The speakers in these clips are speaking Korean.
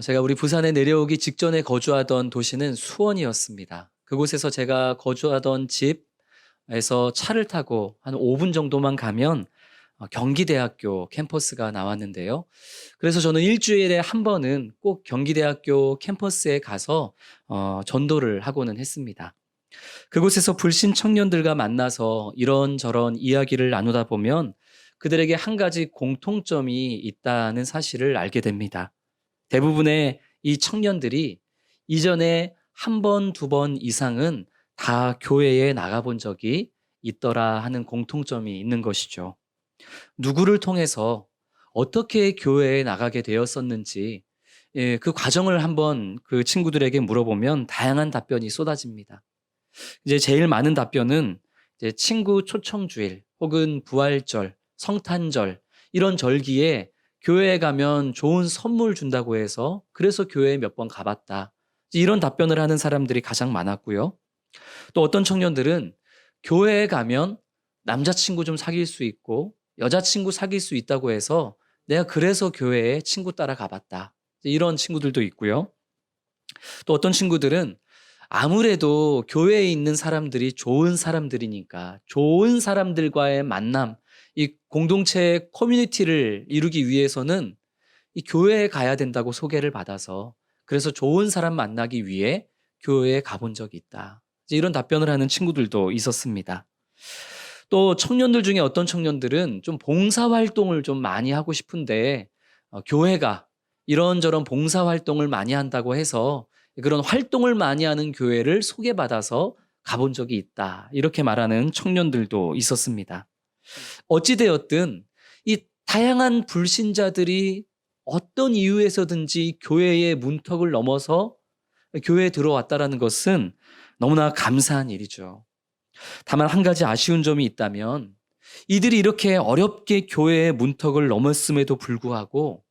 제가 우리 부산에 내려오기 직전에 거주하던 도시는 수원이었습니다. 그곳에서 제가 거주하던 집에서 차를 타고 한 5분 정도만 가면 경기대학교 캠퍼스가 나왔는데요. 그래서 저는 일주일에 한 번은 꼭 경기대학교 캠퍼스에 가서 전도를 하고는 했습니다. 그곳에서 불신 청년들과 만나서 이런저런 이야기를 나누다 보면 그들에게 한 가지 공통점이 있다는 사실을 알게 됩니다. 대부분의 이 청년들이 이전에 한 번, 두 번 이상은 다 교회에 나가본 적이 있더라 하는 공통점이 있는 것이죠. 누구를 통해서 어떻게 교회에 나가게 되었었는지, 그 과정을 한번 그 친구들에게 물어보면 다양한 답변이 쏟아집니다. 이제 제일 많은 답변은 이제 친구 초청주일 혹은 부활절, 성탄절 이런 절기에 교회에 가면 좋은 선물 준다고 해서 그래서 교회에 몇 번 가봤다. 이런 답변을 하는 사람들이 가장 많았고요. 또 어떤 청년들은 교회에 가면 남자친구 좀 사귈 수 있고 여자친구 사귈 수 있다고 해서 내가 그래서 교회에 친구 따라 가봤다. 이런 친구들도 있고요. 또 어떤 친구들은 아무래도 교회에 있는 사람들이 좋은 사람들이니까 좋은 사람들과의 만남, 이 공동체의 커뮤니티를 이루기 위해서는 이 교회에 가야 된다고 소개를 받아서 그래서 좋은 사람 만나기 위해 교회에 가본 적이 있다. 이제 이런 답변을 하는 친구들도 있었습니다. 또 청년들 중에 어떤 청년들은 좀 봉사활동을 좀 많이 하고 싶은데 교회가 이런저런 봉사활동을 많이 한다고 해서 그런 활동을 많이 하는 교회를 소개받아서 가본 적이 있다. 이렇게 말하는 청년들도 있었습니다. 어찌되었든 이 다양한 불신자들이 어떤 이유에서든지 교회의 문턱을 넘어서 교회에 들어왔다라는 것은 너무나 감사한 일이죠. 다만 한 가지 아쉬운 점이 있다면 이들이 이렇게 어렵게 교회의 문턱을 넘었음에도 불구하고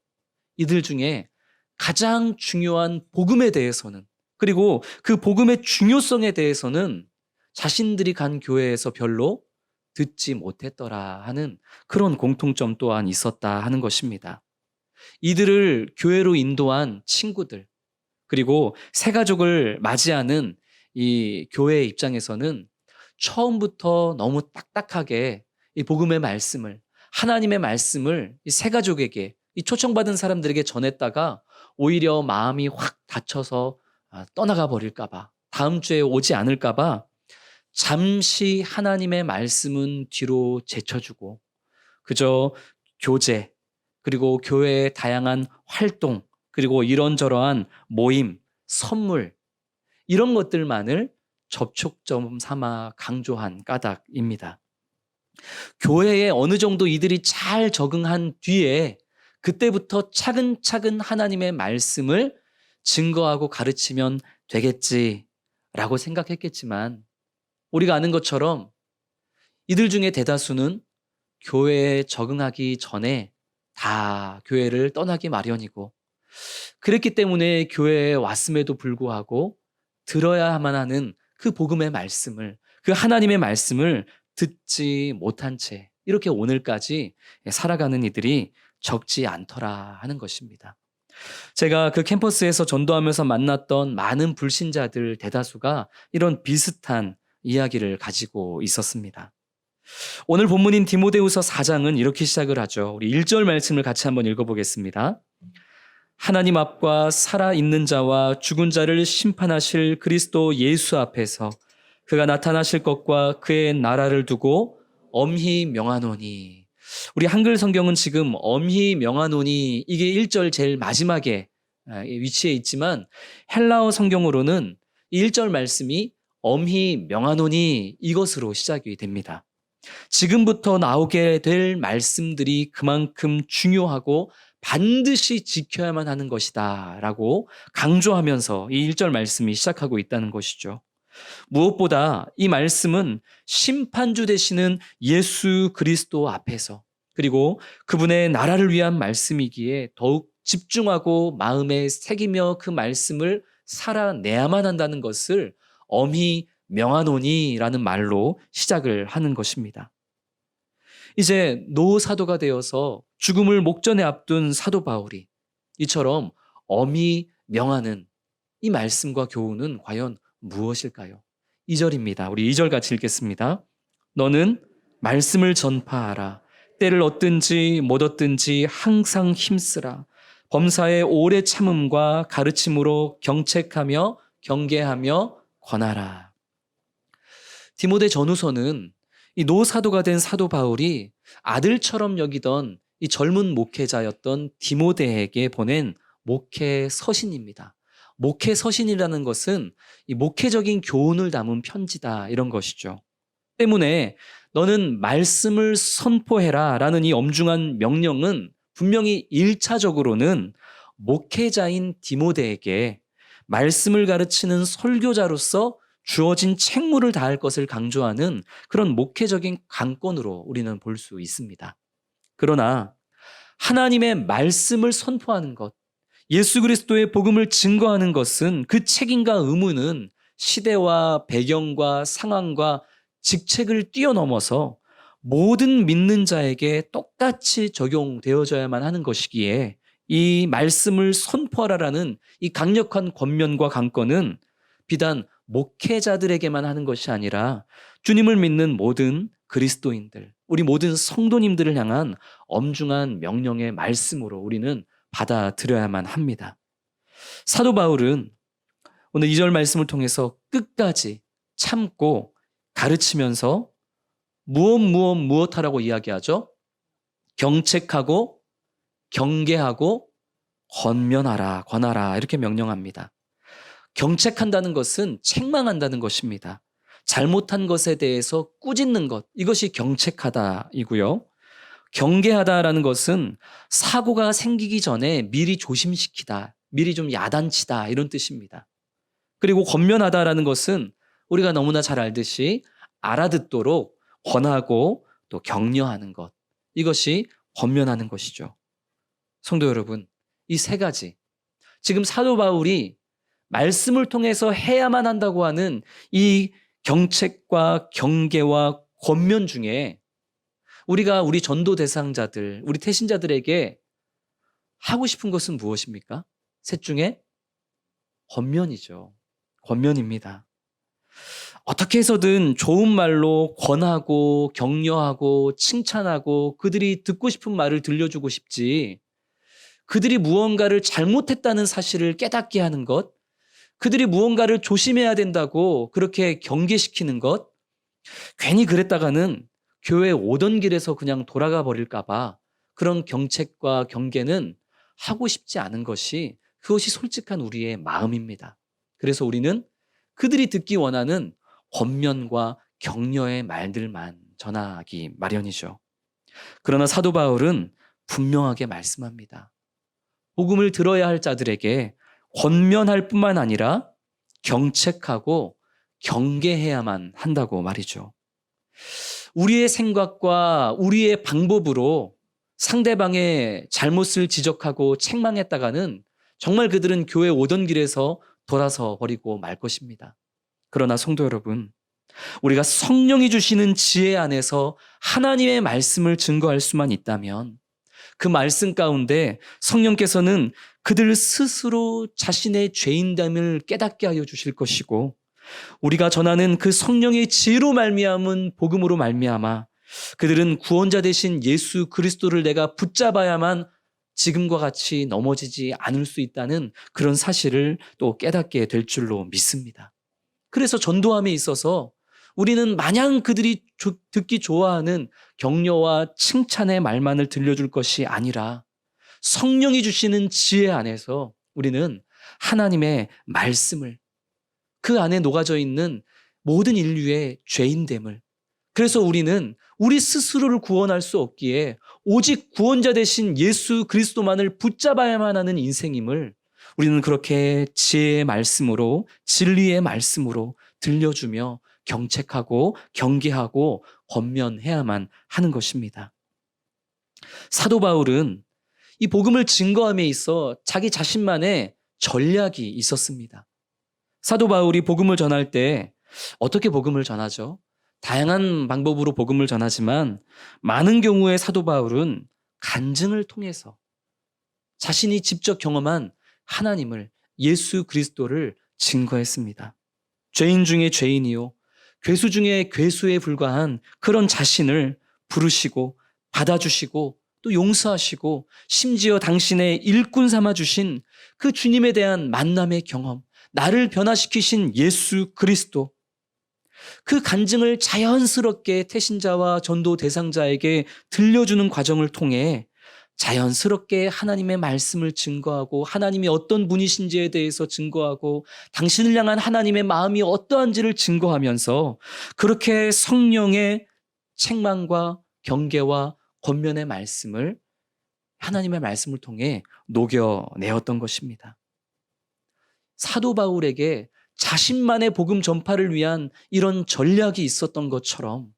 이들 중에 가장 중요한 복음에 대해서는 그리고 그 복음의 중요성에 대해서는 자신들이 간 교회에서 별로 듣지 못했더라 하는 그런 공통점 또한 있었다 하는 것입니다. 이들을 교회로 인도한 친구들 그리고 새 가족을 맞이하는 이 교회의 입장에서는 처음부터 너무 딱딱하게 이 복음의 말씀을 하나님의 말씀을 이 새 가족에게 이 초청받은 사람들에게 전했다가 오히려 마음이 확 닫혀서 떠나가 버릴까 봐 다음 주에 오지 않을까 봐 잠시 하나님의 말씀은 뒤로 제쳐주고 그저 교제 그리고 교회의 다양한 활동 그리고 이런저러한 모임, 선물 이런 것들만을 접촉점 삼아 강조한 까닭입니다. 교회에 어느 정도 이들이 잘 적응한 뒤에 그때부터 차근차근 하나님의 말씀을 증거하고 가르치면 되겠지라고 생각했겠지만 우리가 아는 것처럼 이들 중에 대다수는 교회에 적응하기 전에 다 교회를 떠나기 마련이고 그랬기 때문에 교회에 왔음에도 불구하고 들어야만 하는 그 복음의 말씀을 그 하나님의 말씀을 듣지 못한 채 이렇게 오늘까지 살아가는 이들이 적지 않더라 하는 것입니다. 제가 그 캠퍼스에서 전도하면서 만났던 많은 불신자들 대다수가 이런 비슷한 이야기를 가지고 있었습니다. 오늘 본문인 디모데후서 4장은 이렇게 시작을 하죠. 우리 1절 말씀을 같이 한번 읽어보겠습니다. 하나님 앞과 살아있는 자와 죽은 자를 심판하실 그리스도 예수 앞에서 그가 나타나실 것과 그의 나라를 두고 엄히 명하노니. 우리 한글 성경은 지금 엄히 명하노니 이게 1절 제일 마지막에 위치해 있지만 헬라어 성경으로는 이 1절 말씀이 엄히 명하노니 이것으로 시작이 됩니다. 지금부터 나오게 될 말씀들이 그만큼 중요하고 반드시 지켜야만 하는 것이다 라고 강조하면서 이 1절 말씀이 시작하고 있다는 것이죠. 무엇보다 이 말씀은 심판주 되시는 예수 그리스도 앞에서 그리고 그분의 나라를 위한 말씀이기에 더욱 집중하고 마음에 새기며 그 말씀을 살아내야만 한다는 것을 엄히 명하노니라는 말로 시작을 하는 것입니다. 이제 노사도가 되어서 죽음을 목전에 앞둔 사도 바울이 이처럼 엄히 명하는 이 말씀과 교훈은 과연 무엇일까요? 2절입니다. 우리 2절 같이 읽겠습니다. 너는 말씀을 전파하라. 때를 얻든지 못 얻든지 항상 힘쓰라. 범사의 오래 참음과 가르침으로 경책하며 경계하며 권하라. 디모데 전후서는 이 노사도가 된 사도 바울이 아들처럼 여기던 이 젊은 목회자였던 디모데에게 보낸 목회 서신입니다. 목회 서신이라는 것은 이 목회적인 교훈을 담은 편지다 이런 것이죠. 때문에 너는 말씀을 선포해라 라는 이 엄중한 명령은 분명히 1차적으로는 목회자인 디모데에게 말씀을 가르치는 설교자로서 주어진 책무를 다할 것을 강조하는 그런 목회적인 관건으로 우리는 볼 수 있습니다. 그러나 하나님의 말씀을 선포하는 것, 예수 그리스도의 복음을 증거하는 것은 그 책임과 의무는 시대와 배경과 상황과 직책을 뛰어넘어서 모든 믿는 자에게 똑같이 적용되어져야만 하는 것이기에 이 말씀을 선포하라라는 이 강력한 권면과 강권은 비단 목회자들에게만 하는 것이 아니라 주님을 믿는 모든 그리스도인들, 우리 모든 성도님들을 향한 엄중한 명령의 말씀으로 우리는 받아들여야만 합니다. 사도 바울은 오늘 2절 말씀을 통해서 끝까지 참고 가르치면서 무엇하라고 이야기하죠? 경책하고 경계하고 권하라 이렇게 명령합니다. 경책한다는 것은 책망한다는 것입니다. 잘못한 것에 대해서 꾸짖는 것, 이것이 경책하다이고요. 경계하다라는 것은 사고가 생기기 전에 미리 조심시키다, 미리 좀 야단치다 이런 뜻입니다. 그리고 권면하다라는 것은 우리가 너무나 잘 알듯이 알아듣도록 권하고 또 격려하는 것, 이것이 권면하는 것이죠. 성도 여러분, 이 세 가지, 지금 사도 바울이 말씀을 통해서 해야만 한다고 하는 이 경책과 경계와 권면 중에 우리가 우리 전도 대상자들, 우리 태신자들에게 하고 싶은 것은 무엇입니까? 셋 중에 권면이죠. 권면입니다. 어떻게 해서든 좋은 말로 권하고 격려하고 칭찬하고 그들이 듣고 싶은 말을 들려주고 싶지, 그들이 무언가를 잘못했다는 사실을 깨닫게 하는 것, 그들이 무언가를 조심해야 된다고 그렇게 경계시키는 것, 괜히 그랬다가는 교회 오던 길에서 그냥 돌아가 버릴까 봐 그런 경책과 경계는 하고 싶지 않은 것이, 그것이 솔직한 우리의 마음입니다. 그래서 우리는 그들이 듣기 원하는 권면과 격려의 말들만 전하기 마련이죠. 그러나 사도 바울은 분명하게 말씀합니다. 복음을 들어야 할 자들에게 권면할 뿐만 아니라 경책하고 경계해야만 한다고 말이죠. 우리의 생각과 우리의 방법으로 상대방의 잘못을 지적하고 책망했다가는 정말 그들은 교회 오던 길에서 돌아서 버리고 말 것입니다. 그러나 성도 여러분, 우리가 성령이 주시는 지혜 안에서 하나님의 말씀을 증거할 수만 있다면 그 말씀 가운데 성령께서는 그들 스스로 자신의 죄인됨을 깨닫게 하여 주실 것이고, 우리가 전하는 그 성령의 지혜로 말미암은 복음으로 말미암아 그들은 구원자 되신 예수 그리스도를 내가 붙잡아야만 지금과 같이 넘어지지 않을 수 있다는 그런 사실을 또 깨닫게 될 줄로 믿습니다. 그래서 전도함에 있어서 우리는 마냥 그들이 듣기 좋아하는 격려와 칭찬의 말만을 들려줄 것이 아니라 성령이 주시는 지혜 안에서 우리는 하나님의 말씀을, 그 안에 녹아져 있는 모든 인류의 죄인됨을, 그래서 우리는 우리 스스로를 구원할 수 없기에 오직 구원자 되신 예수 그리스도만을 붙잡아야만 하는 인생임을 우리는 그렇게 지혜의 말씀으로, 진리의 말씀으로 들려주며 경책하고 경계하고 권면해야만 하는 것입니다. 사도 바울은 이 복음을 증거함에 있어 자기 자신만의 전략이 있었습니다. 사도 바울이 복음을 전할 때 어떻게 복음을 전하죠? 다양한 방법으로 복음을 전하지만 많은 경우에 사도 바울은 간증을 통해서 자신이 직접 경험한 하나님을, 예수 그리스도를 증거했습니다. 죄인 중에 죄인이요, 괴수 중에 괴수에 불과한 그런 자신을 부르시고 받아주시고 또 용서하시고 심지어 당신의 일꾼 삼아주신 그 주님에 대한 만남의 경험, 나를 변화시키신 예수 그리스도, 그 간증을 자연스럽게 태신자와 전도 대상자에게 들려주는 과정을 통해 자연스럽게 하나님의 말씀을 증거하고 하나님이 어떤 분이신지에 대해서 증거하고 당신을 향한 하나님의 마음이 어떠한지를 증거하면서 그렇게 성령의 책망과 경계와 권면의 말씀을, 하나님의 말씀을 통해 녹여내었던 것입니다. 사도 바울에게 자신만의 복음 전파를 위한 이런 전략이 있었던 것처럼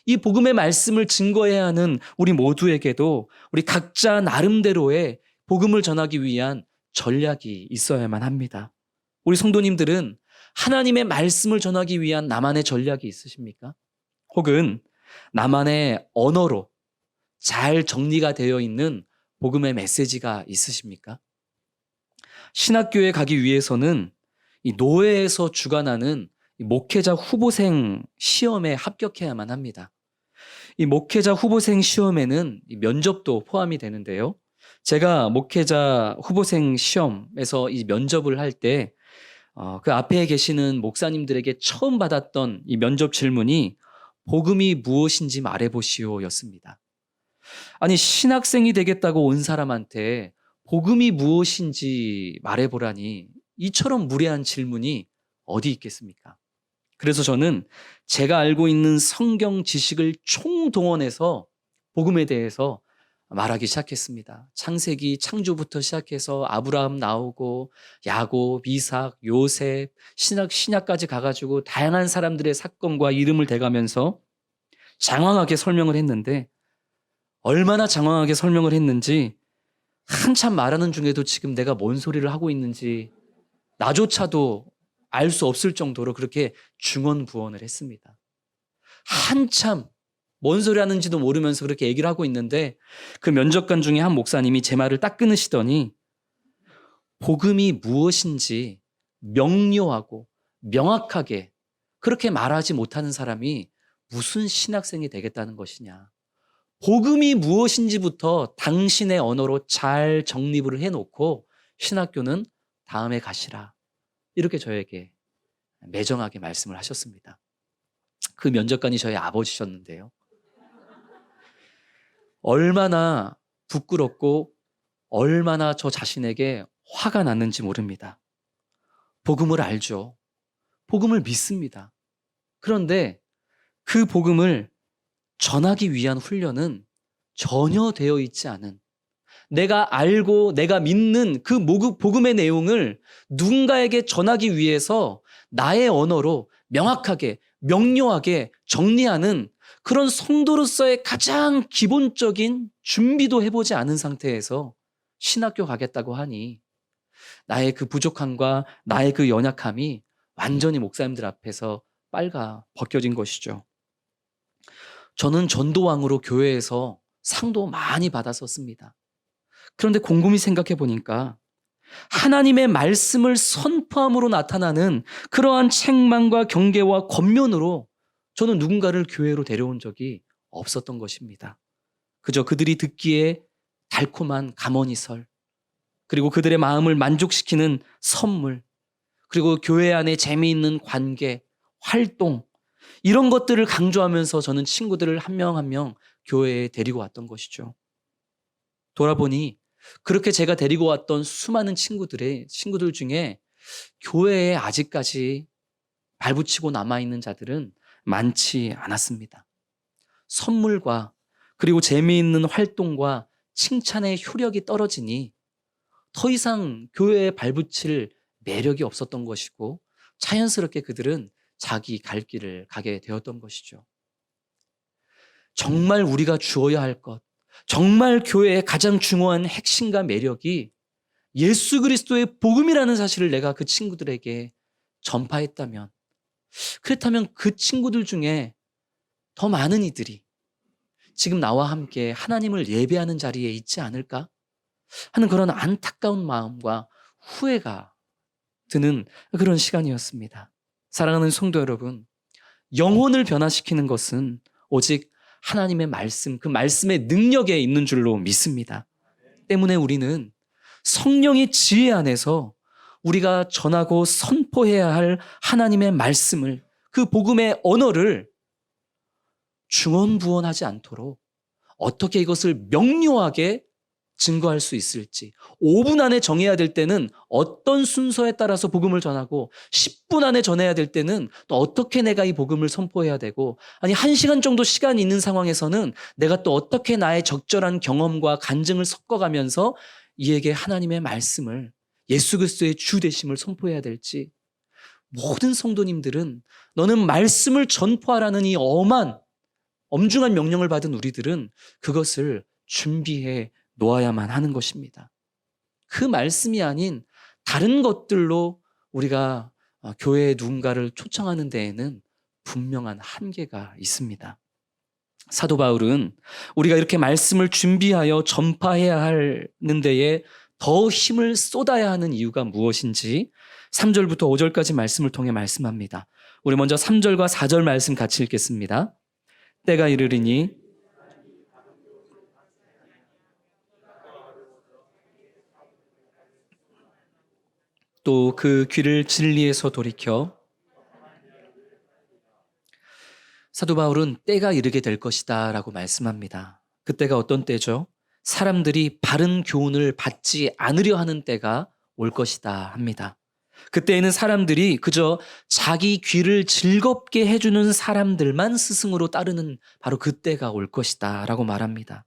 이 복음의 말씀을 증거해야 하는 우리 모두에게도 우리 각자 나름대로의 복음을 전하기 위한 전략이 있어야만 합니다. 우리 성도님들은 하나님의 말씀을 전하기 위한 나만의 전략이 있으십니까? 혹은 나만의 언어로 잘 정리가 되어 있는 복음의 메시지가 있으십니까? 신학교에 가기 위해서는 이 노회에서 주관하는 이 목회자 후보생 시험에 합격해야만 합니다. 이 목회자 후보생 시험에는 이 면접도 포함이 되는데요. 제가 목회자 후보생 시험에서 이 면접을 할 때 그 앞에 계시는 목사님들에게 처음 받았던 이 면접 질문이 복음이 무엇인지 말해보시오였습니다. 아니, 신학생이 되겠다고 온 사람한테 복음이 무엇인지 말해보라니 이처럼 무례한 질문이 어디 있겠습니까? 그래서 저는 제가 알고 있는 성경 지식을 총동원해서 복음에 대해서 말하기 시작했습니다. 창세기 창조부터 시작해서 아브라함 나오고 야곱, 이삭, 요셉, 신약까지 가가지고 다양한 사람들의 사건과 이름을 대가면서 장황하게 설명을 했는데, 얼마나 장황하게 설명을 했는지 한참 말하는 중에도 지금 내가 뭔 소리를 하고 있는지 나조차도 알 수 없을 정도로 그렇게 중언부언을 했습니다. 한참 뭔 소리 하는지도 모르면서 그렇게 얘기를 하고 있는데 그 면접관 중에 한 목사님이 제 말을 딱 끊으시더니 복음이 무엇인지 명료하고 명확하게 그렇게 말하지 못하는 사람이 무슨 신학생이 되겠다는 것이냐. 복음이 무엇인지부터 당신의 언어로 잘 정립을 해놓고 신학교는 다음에 가시라. 이렇게 저에게 매정하게 말씀을 하셨습니다. 그 면접관이 저희 아버지셨는데요. 얼마나 부끄럽고 얼마나 저 자신에게 화가 났는지 모릅니다. 복음을 알죠. 복음을 믿습니다. 그런데 그 복음을 전하기 위한 훈련은 전혀 되어 있지 않은, 내가 알고 내가 믿는 그 복음의 내용을 누군가에게 전하기 위해서 나의 언어로 명확하게 명료하게 정리하는 그런 성도로서의 가장 기본적인 준비도 해보지 않은 상태에서 신학교 가겠다고 하니 나의 그 부족함과 나의 그 연약함이 완전히 목사님들 앞에서 빨가 벗겨진 것이죠. 저는 전도왕으로 교회에서 상도 많이 받았었습니다. 그런데 곰곰이 생각해 보니까 하나님의 말씀을 선포함으로 나타나는 그러한 책망과 경계와 권면으로 저는 누군가를 교회로 데려온 적이 없었던 것입니다. 그저 그들이 듣기에 달콤한 가머니설, 그리고 그들의 마음을 만족시키는 선물, 그리고 교회 안에 재미있는 관계, 활동, 이런 것들을 강조하면서 저는 친구들을 한 명 한 명 교회에 데리고 왔던 것이죠. 돌아보니 그렇게 제가 데리고 왔던 수많은 친구들 중에 교회에 아직까지 발붙이고 남아있는 자들은 많지 않았습니다. 선물과 그리고 재미있는 활동과 칭찬의 효력이 떨어지니 더 이상 교회에 발붙일 매력이 없었던 것이고 자연스럽게 그들은 자기 갈 길을 가게 되었던 것이죠. 정말 우리가 주어야 할 것, 정말 교회의 가장 중요한 핵심과 매력이 예수 그리스도의 복음이라는 사실을 내가 그 친구들에게 전파했다면, 그렇다면 그 친구들 중에 더 많은 이들이 지금 나와 함께 하나님을 예배하는 자리에 있지 않을까? 하는 그런 안타까운 마음과 후회가 드는 그런 시간이었습니다. 사랑하는 성도 여러분, 영혼을 변화시키는 것은 오직 하나님의 말씀, 그 말씀의 능력에 있는 줄로 믿습니다. 때문에 우리는 성령의 지혜 안에서 우리가 전하고 선포해야 할 하나님의 말씀을, 그 복음의 언어를 중언부언하지 않도록 어떻게 이것을 명료하게 증거할 수 있을지, 5분 안에 정해야 될 때는 어떤 순서에 따라서 복음을 전하고 10분 안에 전해야 될 때는 또 어떻게 내가 이 복음을 선포해야 되고, 아니 1시간 정도 시간이 있는 상황에서는 내가 또 어떻게 나의 적절한 경험과 간증을 섞어가면서 이에게 하나님의 말씀을, 예수 그리스도의 주 되심을 선포해야 될지, 모든 성도님들은 너는 말씀을 전포하라는 이 엄중한 명령을 받은 우리들은 그것을 준비해 놓아야만 하는 것입니다. 그 말씀이 아닌 다른 것들로 우리가 교회에 누군가를 초청하는 데에는 분명한 한계가 있습니다. 사도 바울은 우리가 이렇게 말씀을 준비하여 전파해야 하는 데에 더 힘을 쏟아야 하는 이유가 무엇인지 3절부터 5절까지 말씀을 통해 말씀합니다. 우리 먼저 3절과 4절 말씀 같이 읽겠습니다. 때가 이르리니 또 그 귀를 진리에서 돌이켜. 사도 바울은 때가 이르게 될 것이다 라고 말씀합니다. 그때가 어떤 때죠? 사람들이 바른 교훈을 받지 않으려 하는 때가 올 것이다 합니다. 그때에는 사람들이 그저 자기 귀를 즐겁게 해주는 사람들만 스승으로 따르는 바로 그때가 올 것이다 라고 말합니다.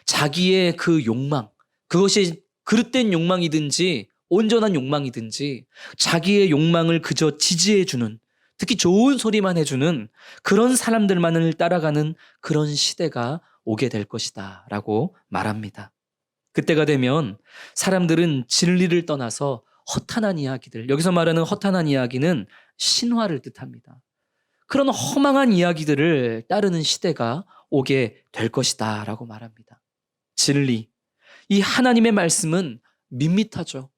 자기의 그 욕망, 그것이 그릇된 욕망이든지 온전한 욕망이든지 자기의 욕망을 그저 지지해주는, 특히 좋은 소리만 해주는 그런 사람들만을 따라가는 그런 시대가 오게 될 것이다 라고 말합니다. 그때가 되면 사람들은 진리를 떠나서 허탄한 이야기들, 여기서 말하는 허탄한 이야기는 신화를 뜻합니다. 그런 허망한 이야기들을 따르는 시대가 오게 될 것이다 라고 말합니다. 진리, 이 하나님의 말씀은 밋밋하죠.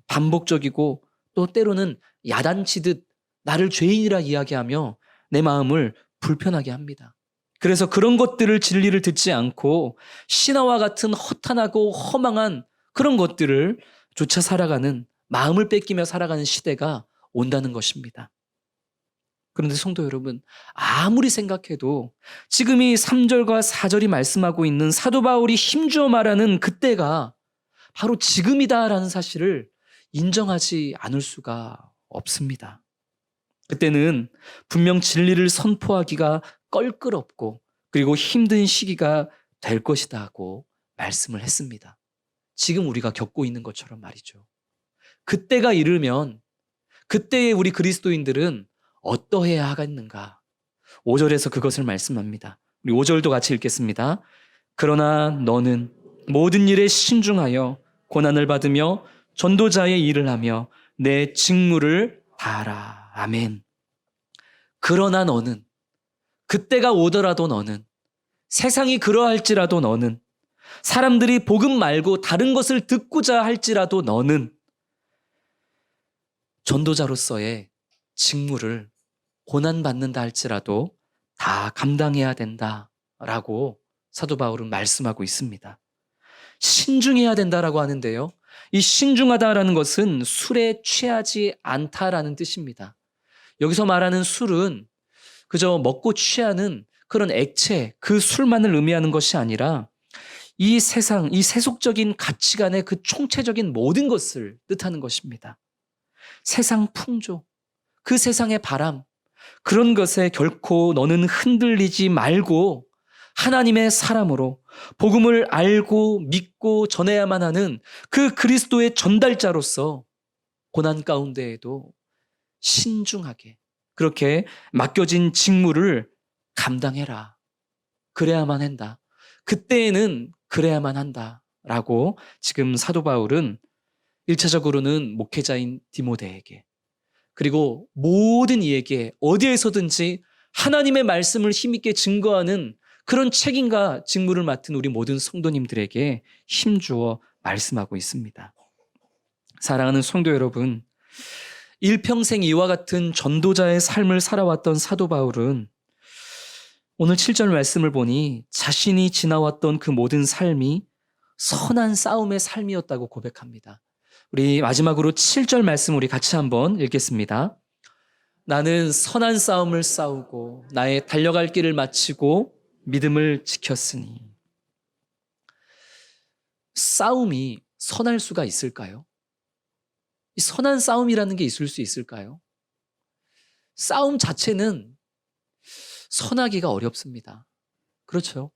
반복적이고 또 때로는 야단치듯 나를 죄인이라 이야기하며 내 마음을 불편하게 합니다. 그래서 그런 것들을, 진리를 듣지 않고 신화와 같은 허탄하고 허망한 그런 것들을 쫓아 살아가는, 마음을 뺏기며 살아가는 시대가 온다는 것입니다. 그런데 성도 여러분, 아무리 생각해도 지금 이 3절과 4절이 말씀하고 있는 사도 바울이 힘주어 말하는 그때가 바로 지금이다라는 사실을 인정하지 않을 수가 없습니다. 그때는 분명 진리를 선포하기가 껄끄럽고 그리고 힘든 시기가 될 것이다 하고 말씀을 했습니다. 지금 우리가 겪고 있는 것처럼 말이죠. 그때가 이르면 그때의 우리 그리스도인들은 어떠해야 하겠는가? 5절에서 그것을 말씀합니다. 우리 5절도 같이 읽겠습니다. 그러나 너는 모든 일에 신중하여 고난을 받으며 전도자의 일을 하며 내 직무를 다하라. 아멘. 그러나 너는, 그때가 오더라도 너는, 세상이 그러할지라도 너는, 사람들이 복음 말고 다른 것을 듣고자 할지라도 너는 전도자로서의 직무를 고난받는다 할지라도 다 감당해야 된다라고 사도 바울은 말씀하고 있습니다. 신중해야 된다라고 하는데요. 이 신중하다라는 것은 술에 취하지 않다라는 뜻입니다. 여기서 말하는 술은 그저 먹고 취하는 그런 액체, 그 술만을 의미하는 것이 아니라 이 세상, 이 세속적인 가치관의 그 총체적인 모든 것을 뜻하는 것입니다. 세상 풍조, 그 세상의 바람, 그런 것에 결코 너는 흔들리지 말고 하나님의 사람으로 복음을 알고 믿고 전해야만 하는 그 그리스도의 전달자로서 고난 가운데에도 신중하게 그렇게 맡겨진 직무를 감당해라. 그래야만 한다. 그때에는 그래야만 한다라고 지금 사도 바울은 1차적으로는 목회자인 디모데에게, 그리고 모든 이에게 어디에서든지 하나님의 말씀을 힘있게 증거하는 그런 책임과 직무를 맡은 우리 모든 성도님들에게 힘주어 말씀하고 있습니다. 사랑하는 성도 여러분, 일평생 이와 같은 전도자의 삶을 살아왔던 사도 바울은 오늘 7절 말씀을 보니 자신이 지나왔던 그 모든 삶이 선한 싸움의 삶이었다고 고백합니다. 우리 마지막으로 7절 말씀 우리 같이 한번 읽겠습니다. 나는 선한 싸움을 싸우고 나의 달려갈 길을 마치고 믿음을 지켰으니. 싸움이 선할 수가 있을까요? 이 선한 싸움이라는 게 있을 수 있을까요? 싸움 자체는 선하기가 어렵습니다. 그렇죠?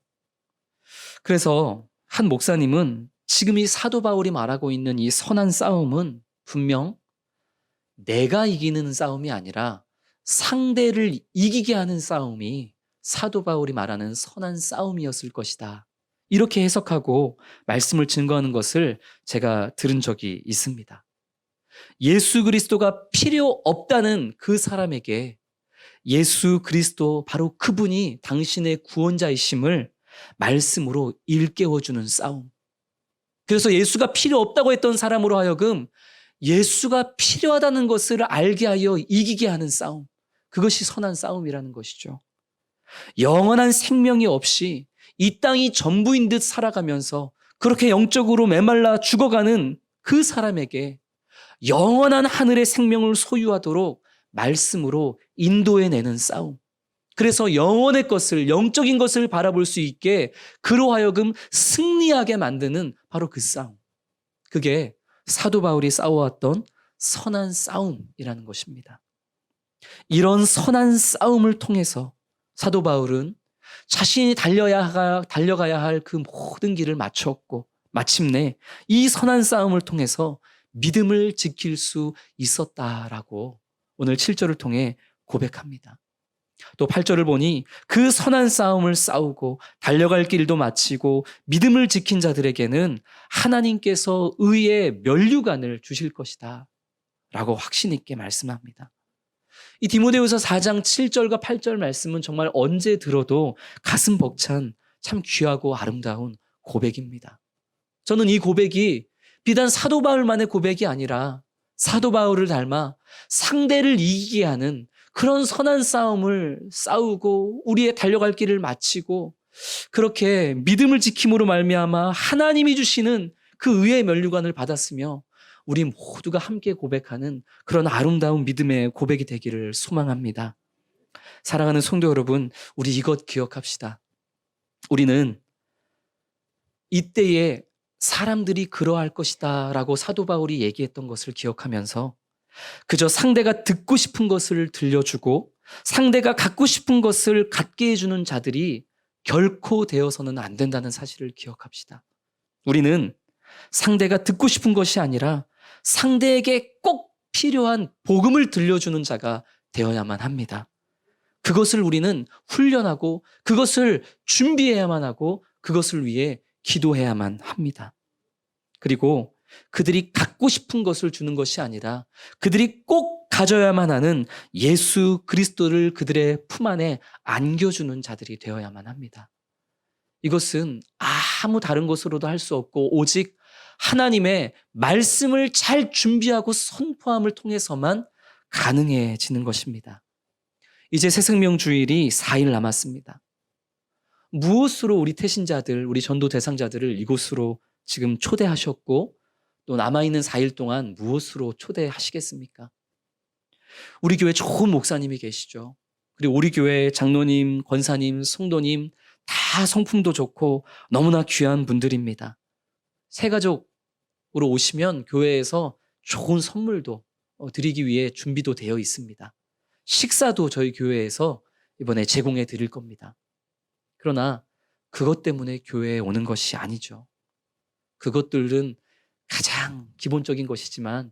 그래서 한 목사님은 지금 이 사도 바울이 말하고 있는 이 선한 싸움은 분명 내가 이기는 싸움이 아니라 상대를 이기게 하는 싸움이 사도 바울이 말하는 선한 싸움이었을 것이다. 이렇게 해석하고 말씀을 증거하는 것을 제가 들은 적이 있습니다. 예수 그리스도가 필요 없다는 그 사람에게 예수 그리스도 바로 그분이 당신의 구원자이심을 말씀으로 일깨워주는 싸움. 그래서 예수가 필요 없다고 했던 사람으로 하여금 예수가 필요하다는 것을 알게 하여 이기게 하는 싸움. 그것이 선한 싸움이라는 것이죠. 영원한 생명이 없이 이 땅이 전부인 듯 살아가면서 그렇게 영적으로 메말라 죽어가는 그 사람에게 영원한 하늘의 생명을 소유하도록 말씀으로 인도해내는 싸움. 그래서 영원의 것을, 영적인 것을 바라볼 수 있게 그로 하여금 승리하게 만드는 바로 그 싸움. 그게 사도 바울이 싸워왔던 선한 싸움이라는 것입니다. 이런 선한 싸움을 통해서 사도 바울은 자신이 달려가야 할 그 모든 길을 마쳤고 마침내 이 선한 싸움을 통해서 믿음을 지킬 수 있었다라고 오늘 7절을 통해 고백합니다. 또 8절을 보니 그 선한 싸움을 싸우고 달려갈 길도 마치고 믿음을 지킨 자들에게는 하나님께서 의의 면류관을 주실 것이다 라고 확신 있게 말씀합니다. 이 디모데후서 4장 7절과 8절 말씀은 정말 언제 들어도 가슴 벅찬 참 귀하고 아름다운 고백입니다. 저는 이 고백이 비단 사도 바울만의 고백이 아니라 사도 바울을 닮아 상대를 이기게 하는 그런 선한 싸움을 싸우고 우리의 달려갈 길을 마치고 그렇게 믿음을 지킴으로 말미암아 하나님이 주시는 그 의의 면류관을 받았으며 우리 모두가 함께 고백하는 그런 아름다운 믿음의 고백이 되기를 소망합니다. 사랑하는 성도 여러분, 우리 이것 기억합시다. 우리는 이때에 사람들이 그러할 것이다 라고 사도 바울이 얘기했던 것을 기억하면서 그저 상대가 듣고 싶은 것을 들려주고 상대가 갖고 싶은 것을 갖게 해주는 자들이 결코 되어서는 안 된다는 사실을 기억합시다. 우리는 상대가 듣고 싶은 것이 아니라 상대에게 꼭 필요한 복음을 들려주는 자가 되어야만 합니다. 그것을 우리는 훈련하고 그것을 준비해야만 하고 그것을 위해 기도해야만 합니다. 그리고 그들이 갖고 싶은 것을 주는 것이 아니라 그들이 꼭 가져야만 하는 예수 그리스도를 그들의 품 안에 안겨주는 자들이 되어야만 합니다. 이것은 아무 다른 것으로도 할 수 없고 오직 하나님의 말씀을 잘 준비하고 선포함을 통해서만 가능해지는 것입니다. 이제 새생명주일이 4일 남았습니다. 무엇으로 우리 태신자들, 우리 전도 대상자들을 이곳으로 지금 초대하셨고 또 남아있는 4일 동안 무엇으로 초대하시겠습니까? 우리 교회 좋은 목사님이 계시죠. 그리고 우리 교회 장로님, 권사님, 성도님 다 성품도 좋고 너무나 귀한 분들입니다. 새가족으로 오시면 교회에서 좋은 선물도 드리기 위해 준비도 되어 있습니다. 식사도 저희 교회에서 이번에 제공해 드릴 겁니다. 그러나 그것 때문에 교회에 오는 것이 아니죠. 그것들은 가장 기본적인 것이지만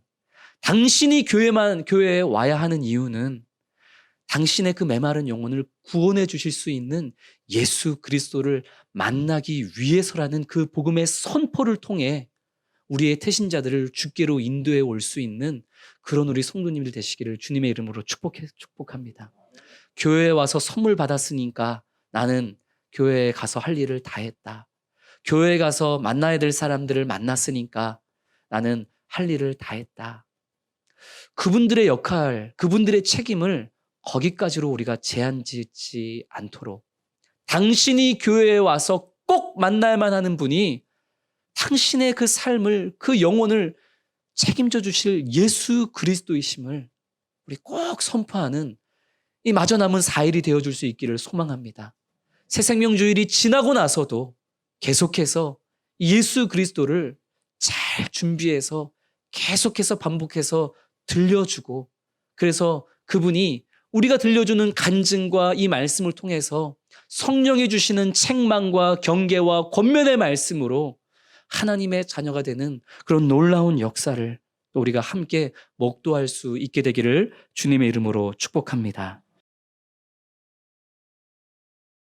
당신이 교회에 와야 하는 이유는 당신의 그 메마른 영혼을 구원해 주실 수 있는 예수 그리스도를 만나기 위해서라는 그 복음의 선포를 통해 우리의 태신자들을 주께로 인도해 올 수 있는 그런 우리 성도님들 되시기를 주님의 이름으로 축복합니다. 교회에 와서 선물 받았으니까 나는 교회에 가서 할 일을 다 했다. 교회 가서 만나야 될 사람들을 만났으니까 나는 할 일을 다 했다. 그분들의 역할, 그분들의 책임을 거기까지로 우리가 제한 짓지 않도록, 당신이 교회에 와서 꼭 만나야만 하는 분이 당신의 그 삶을, 그 영혼을 책임져 주실 예수 그리스도이심을 우리 꼭 선포하는 이 마저 남은 4일이 되어줄 수 있기를 소망합니다. 새생명주일이 지나고 나서도 계속해서 예수 그리스도를 잘 준비해서 계속해서 반복해서 들려주고, 그래서 그분이 우리가 들려주는 간증과 이 말씀을 통해서 성령이 주시는 책망과 경계와 권면의 말씀으로 하나님의 자녀가 되는 그런 놀라운 역사를 또 우리가 함께 목도할 수 있게 되기를 주님의 이름으로 축복합니다.